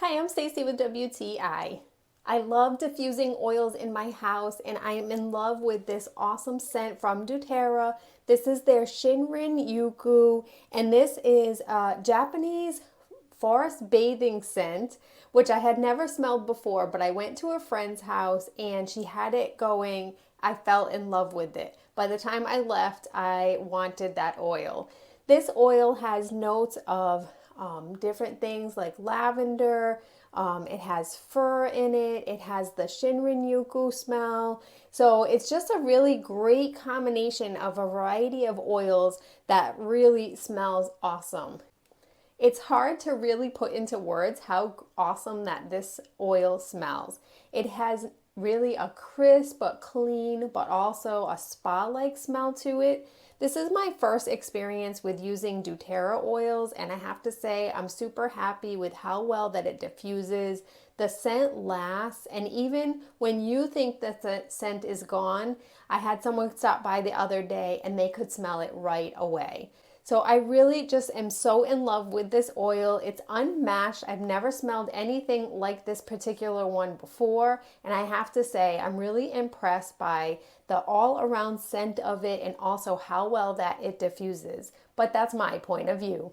Hi, I'm Stacy with WTI. I love diffusing oils in my house and I am in love with this awesome scent from doTERRA. This is their Shinrin-Yoku and this is a Japanese forest bathing scent, which I had never smelled before, but I went to a friend's house and she had it going. I fell in love with it. By the time I left, I wanted that oil. This oil has notes of different things like lavender. It has fir in it. It has the Shinrin-Yoku smell. So it's just a really great combination of a variety of oils that really smells awesome. It's hard to really put into words how awesome that this oil smells. It has really a crisp but clean, but also a spa-like smell to it. This is my first experience with using doTERRA oils, and I have to say I'm super happy with how well that it diffuses. The scent lasts, and even when you think that the scent is gone, I had someone stop by the other day and they could smell it right away. So I really just am so in love with this oil. It's unmatched. I've never smelled anything like this particular one before. And I have to say, I'm really impressed by the all around scent of it and also how well that it diffuses. But that's my point of view.